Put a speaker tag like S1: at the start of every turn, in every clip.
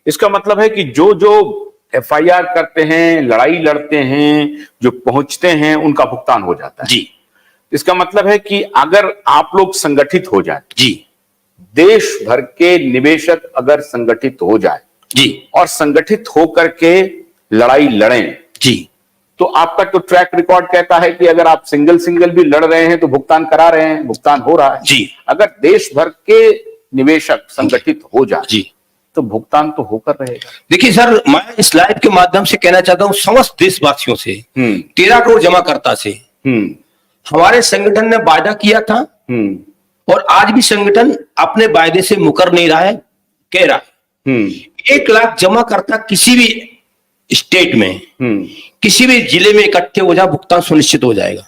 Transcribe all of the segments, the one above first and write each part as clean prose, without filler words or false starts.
S1: इसका मतलब है कि जो जो एफआईआर करते हैं, लड़ाई लड़ते हैं, जो पहुंचते हैं, उनका भुगतान हो जाता है
S2: जी।
S1: इसका मतलब है कि अगर आप लोग संगठित हो जाए,
S2: जी
S1: देश भर के निवेशक अगर संगठित हो जाए
S2: जी
S1: और संगठित होकर के लड़ाई लड़ें,
S2: जी,
S1: तो आपका तो ट्रैक रिकॉर्ड कहता है कि अगर आप सिंगल सिंगल भी लड़ रहे हैं तो भुगतान करा रहे हैं, भुगतान हो रहा है।
S2: जी
S1: अगर देश भर के निवेशक संगठित हो जाए
S2: जी,
S1: तो भुगतान तो होकर रहेगा।
S2: देखिए सर, मैं इस लाइव के माध्यम से कहना चाहता हूं समस्त देशवासियों से, 13 करोड़ जमाकर्ता से, हमारे संगठन ने वायदा किया था और आज भी संगठन अपने वायदे से मुकर नहीं रहा है, कह रहा है 1 लाख जमाकर्ता किसी भी स्टेट में, किसी भी जिले में इकट्ठे हो जाए, भुगतान सुनिश्चित हो जाएगा।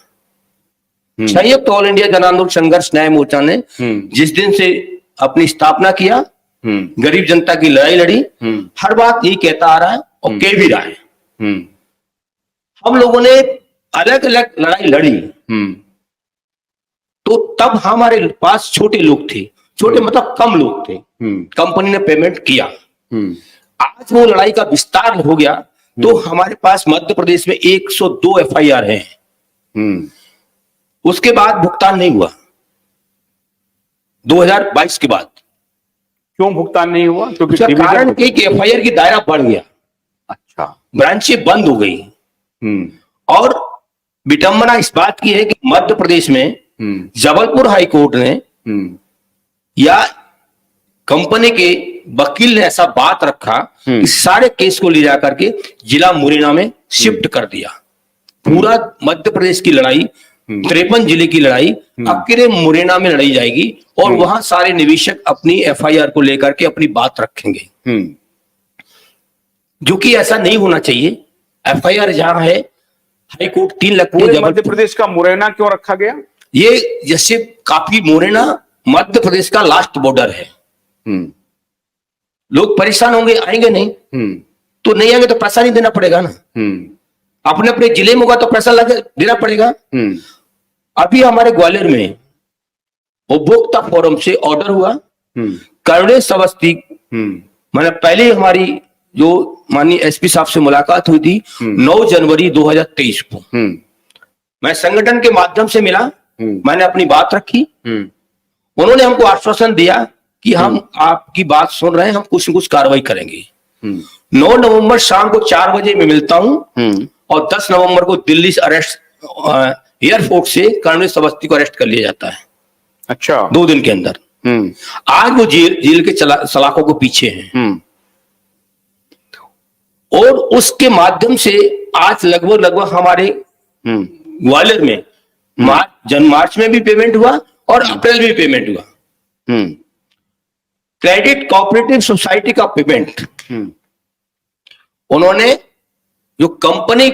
S2: संयुक्त ऑल इंडिया जन आंदोलन संघर्ष न्याय मोर्चा ने जिस दिन से अपनी स्थापना किया, गरीब जनता की लड़ाई लड़ी, हर बात यही कहता आ रहा है और कह भी रहा है। हम लोगों ने अलग अलग लड़ाई लड़ी, तो तब हमारे पास छोटे लोग थे, छोटे मतलब कम लोग थे, कंपनी ने पेमेंट किया। आज वो लड़ाई का विस्तार हो गया, तो हमारे पास मध्य प्रदेश में 102 एफआईआर हैं। उसके बाद भुगतान नहीं हुआ 2022 के बाद।
S1: क्यों भुगतान नहीं हुआ? क्योंकि
S2: कारण कि एफआईआर की दायरा बढ़ गया।
S1: अच्छा,
S2: ब्रांचें बंद हो गई। और विडंबना इस बात की है कि मध्य प्रदेश में जबलपुर हाई कोर्ट ने या कंपनी के वकील ने ऐसा बात रखा कि सारे केस को ले जाकर के जिला मुरैना में शिफ्ट कर दिया। पूरा मध्य प्रदेश की लड़ाई, 53 जिले की लड़ाई अकेले मुरैना में लड़ी जाएगी और वहां सारे निवेशक अपनी एफआईआर को लेकर के अपनी बात रखेंगे, जो कि ऐसा नहीं होना चाहिए। एफआईआर जहां है, हाई कोर्ट 3 लाख
S1: मध्य प्रदेश का मुरैना क्यों रखा गया?
S2: ये जैसे काफी मुरैना मध्य प्रदेश का लास्ट बॉर्डर है। लोग परेशान होंगे, आएंगे नहीं, तो नहीं आएंगे तो पैसा नहीं देना पड़ेगा ना। अपने अपने जिले में होगा तो पैसा लगे देना पड़ेगा। अभी हमारे ग्वालियर में उपभोक्ता फोरम से ऑर्डर हुआ, करुणेश अवस्थी, मैंने पहले हमारी जो माननीय एसपी साहब से मुलाकात हुई थी 9 जनवरी 2023 को, मैं संगठन के माध्यम से मिला, मैंने अपनी बात रखी, उन्होंने हमको आश्वासन दिया कि हम आपकी बात सुन रहे हैं, हम कुछ न कुछ कार्रवाई करेंगे। 9 नवंबर शाम को 4 बजे मैं मिलता हूं और 10 नवंबर को दिल्ली से अरेस्ट, एयरपोर्ट से करुणेश अवस्थी को अरेस्ट कर लिया जाता है।
S1: अच्छा,
S2: 2 दिन के अंदर। आज वो जेल के सलाखों को पीछे हैं। और उसके माध्यम से आज लगभग हमारे ग्वालियर में मार्च में भी पेमेंट हुआ और अप्रैल में भी पेमेंट हुआ। क्रेडिट कोऑपरेटिव सोसाइटी का पेमेंट उन्होंने, जो कंपनी,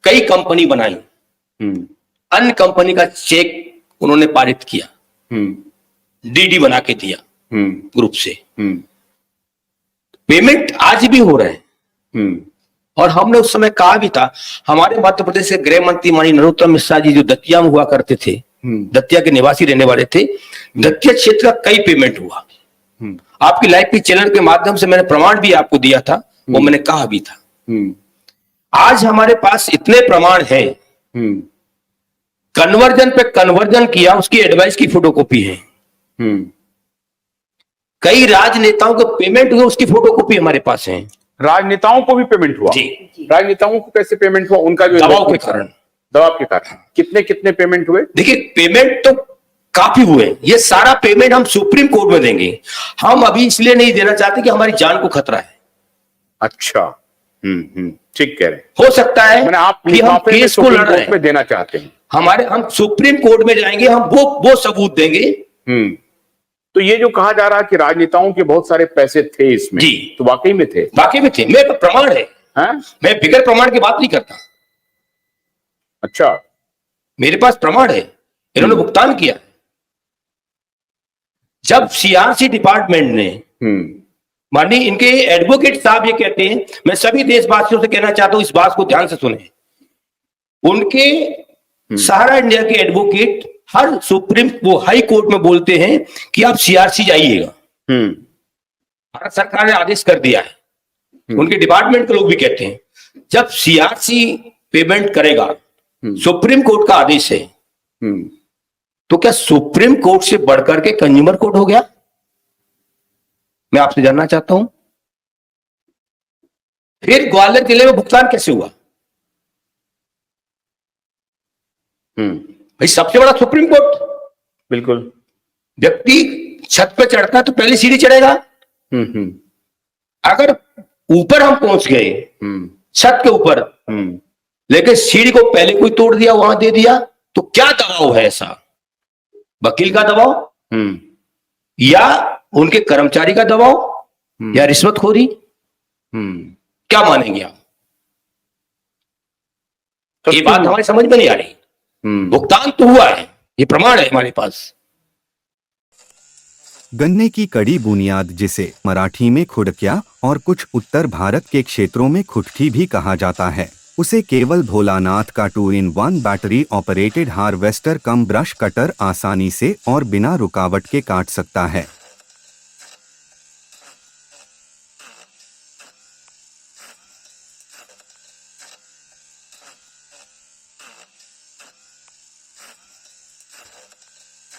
S2: कई कंपनी बनाई, अन्य कंपनी का चेक उन्होंने पारित किया, डीडी बना के दिया ग्रुप से। पेमेंट आज भी हो रहे हैं। और हमने उस समय कहा भी था, हमारे मध्य प्रदेश के गृह मंत्री माननीय नरोत्तम मिश्रा जी जो दतिया में हुआ करते थे, दतिया के निवासी रहने वाले थे, दतिया क्षेत्र का कई पेमेंट हुआ। आपकी लाइव के चैनल के माध्यम से मैंने प्रमाण भी आपको दिया था, वो मैंने कहा भी था। आज हमारे पास इतने प्रमाण हैं, कन्वर्जन पे कन्वर्जन किया, उसकी एडवाइस की फोटोकॉपी है। कई राजनेताओं को पेमेंट हुआ, उसकी फोटोकॉपी हमारे पास है।
S1: राजनेताओं को भी पेमेंट हुआ?
S2: जी।
S1: राजनेताओं को कैसे पेमेंट हुआ? उनका जो
S2: दबाव के कारण,
S1: दबाव के कारण। कितने कितने पेमेंट हुए?
S2: देखिए, पेमेंट तो काफी हुए। ये सारा पेमेंट हम सुप्रीम कोर्ट में देंगे। हम अभी इसलिए नहीं देना चाहते कि हमारी जान को खतरा है।
S1: अच्छा, ठीक कह रहे हैं।
S2: हो सकता है
S1: आप
S2: कि हम केस को लड़ रहे
S1: में देना चाहते हैं।
S2: हम सुप्रीम कोर्ट में जाएंगे, हम वो सबूत देंगे।
S1: तो ये जो कहा जा रहा है कि राजनेताओं के बहुत सारे पैसे थे इसमें,
S2: जी,
S1: तो वाकई में थे?
S2: वाकई में थे। मेरे प्रमाण है, मैं बिगर प्रमाण की बात नहीं करता।
S1: अच्छा,
S2: मेरे पास प्रमाण है, इन्होंने भुगतान किया। जब सीआरसी डिपार्टमेंट ने, माननीय इनके एडवोकेट साहब ये कहते हैं, मैं सभी देशवासियों से कहना चाहता हूं, इस बात को ध्यान से सुने, उनके सहारा इंडिया के एडवोकेट हर वो हाई कोर्ट में बोलते हैं कि आप सीआरसी जाइएगा। भारत सरकार ने आदेश कर दिया है उनके डिपार्टमेंट के लोग भी कहते हैं, जब सीआरसी पेमेंट करेगा, सुप्रीम कोर्ट का आदेश है, तो क्या सुप्रीम कोर्ट से बढ़कर के कंज्यूमर कोर्ट हो गया? मैं आपसे जानना चाहता हूं। फिर ग्वालियर जिले में भुगतान कैसे हुआ? भाई सबसे बड़ा सुप्रीम कोर्ट।
S1: बिल्कुल।
S2: व्यक्ति छत पे चढ़ता है तो पहली सीढ़ी चढ़ेगा। अगर ऊपर हम पहुंच गए, छत के ऊपर, लेकिन सीढ़ी को पहले कोई तोड़ दिया, वहां दे दिया, तो क्या दबाव है ऐसा? वकील का दबाव या उनके कर्मचारी का दबाव या रिश्वतखोरी? क्या मानेंगे आप? ये बात हमारी समझ में नहीं आ रही। भुगतान तो हुआ है, ये प्रमाण है हमारे पास।
S3: गन्ने की कड़ी बुनियाद, जिसे मराठी में खुडक्या और कुछ उत्तर भारत के क्षेत्रों में खुटकी भी कहा जाता है, उसे केवल भोलानाथ का 2-in-1 बैटरी ऑपरेटेड हार्वेस्टर कम ब्रश कटर आसानी से और बिना रुकावट के काट सकता है।